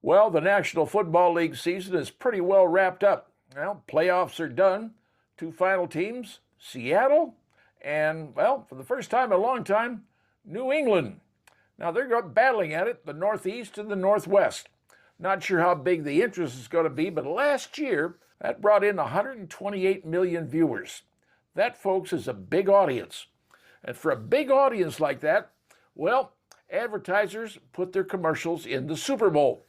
Well, the National Football League season is pretty well wrapped up. Well, playoffs are done. Two final teams, Seattle and, well, for the first time in a long time, New England. Now they're battling at it, the Northeast and the Northwest. Not sure how big the interest is going to be, but last year that brought in 128 million viewers. That, folks, is a big audience. And for a big audience like that, well, advertisers put their commercials in the Super Bowl.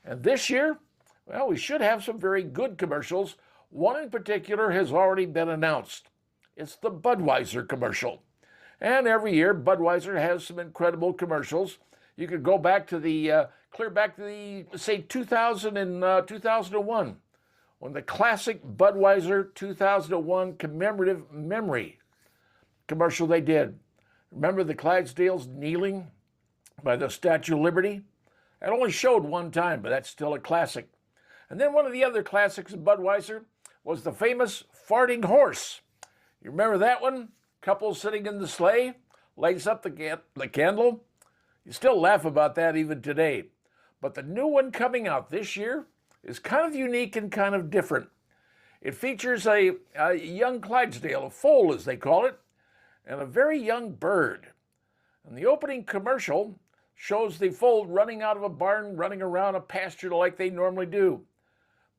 And this year, well, we should have some very good commercials. One in particular has already been announced. It's the Budweiser commercial. And every year, Budweiser has some incredible commercials. You could go back to clear back to say, 2000 and 2001, when the classic Budweiser 2001 commemorative memory commercial they did. Remember the Clydesdales kneeling by the Statue of Liberty? It only showed one time, but that's still a classic. And then one of the other classics of Budweiser was the famous farting horse. You remember that one? Couple sitting in the sleigh, lights up the candle. You still laugh about that even today. But the new one coming out this year is kind of unique and kind of different. It features a young Clydesdale, a foal as they call it, and a very young bird. And the opening commercial shows the foal running out of a barn, running around a pasture like they normally do.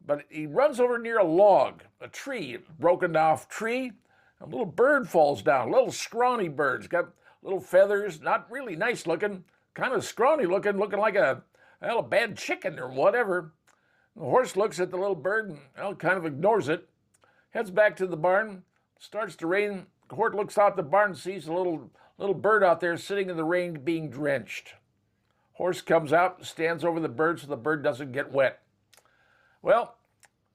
But he runs over near a log, a tree, a broken off tree. A little bird falls down, a little scrawny bird. It's got little feathers, not really nice looking, kind of scrawny looking like a bad chicken or whatever. The horse looks at the little bird and kind of ignores it, heads back to the barn, starts to rain. The horse looks out the barn and sees a little bird out there sitting in the rain being drenched. Horse comes out, stands over the bird so the bird doesn't get wet. Well,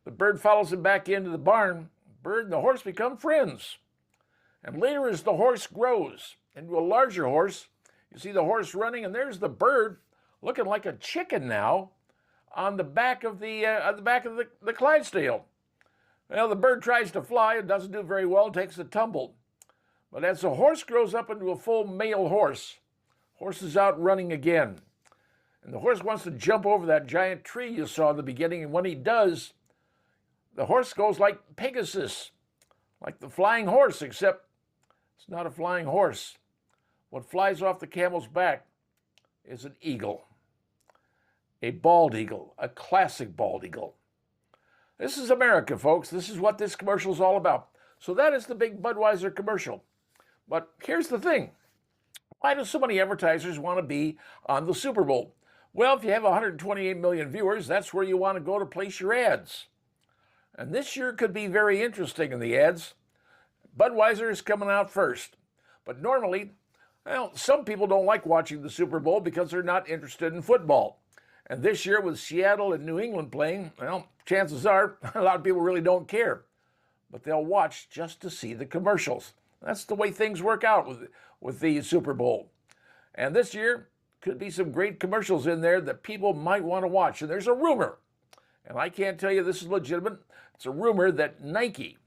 the bird follows him back into the barn. The bird and the horse become friends. And later, as the horse grows into a larger horse, you see the horse running, and there's the bird looking like a chicken now on the back of the Clydesdale. Well, the bird tries to fly and doesn't do very well, takes a tumble. But as the horse grows up into a full male horse is out running again. And the horse wants to jump over that giant tree you saw in the beginning, and when he does, the horse goes like Pegasus, like the flying horse, except it's not a flying horse. What flies off the camel's back is an eagle, a bald eagle, a classic bald eagle. This is America, folks. This is what this commercial is all about. So that is the big Budweiser commercial. But here's the thing. Why do so many advertisers want to be on the Super Bowl? Well, if you have 128 million viewers, that's where you want to go to place your ads. And this year could be very interesting in the ads. Budweiser is coming out first. But normally, well, some people don't like watching the Super Bowl because they're not interested in football. And this year with Seattle and New England playing, well, chances are a lot of people really don't care. But they'll watch just to see the commercials. That's the way things work out with the Super Bowl. And this year could be some great commercials in there that people might want to watch. And there's a rumor, and I can't tell you this is legitimate. It's a rumor that Nike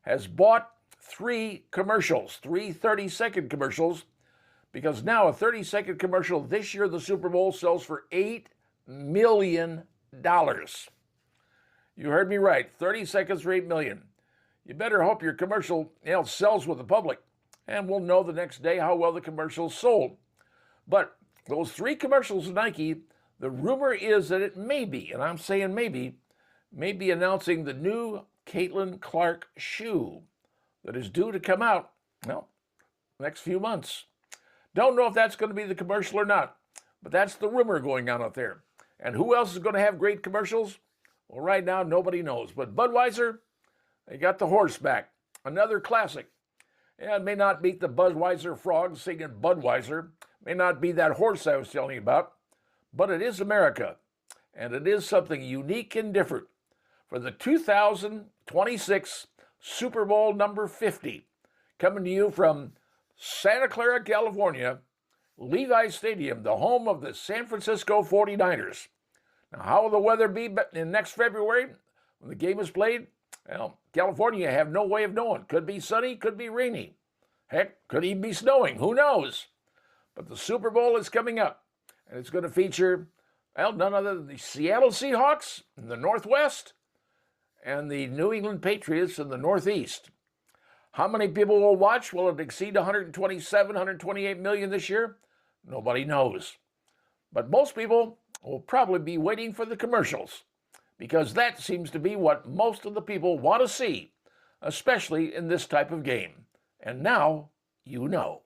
has bought 3 commercials, 3 30-second commercials, because now a 30-second commercial this year, the Super Bowl, sells for $8 million. You heard me right, 30 seconds for $8 million. You better hope your commercial sells with the public, and we'll know the next day how well the commercial's sold. But those 3 commercials of Nike, the rumor is that it may be, and I'm saying maybe announcing the new Caitlin Clark shoe that is due to come out, next few months. Don't know if that's going to be the commercial or not, but that's the rumor going on out there. And who else is going to have great commercials? Well, right now, nobody knows. But Budweiser, they got the horse back. Another classic. Yeah, it may not beat the Budweiser frogs singing Budweiser. May not be that horse I was telling you about. But it is America. And it is something unique and different for the 2026 Super Bowl number 50. Coming to you from Santa Clara, California, Levi Stadium, the home of the San Francisco 49ers. Now, how will the weather be in next February when the game is played? Well, California have no way of knowing. Could be sunny, could be rainy. Heck, could even be snowing. Who knows? But the Super Bowl is coming up, and it's going to feature Well, none other than the Seattle Seahawks in the Northwest and the New England Patriots in the Northeast. How many people will watch? Will it exceed 127, 128 million this year? Nobody knows. But most people will probably be waiting for the commercials, because that seems to be what most of the people want to see, especially in this type of game. And now you know.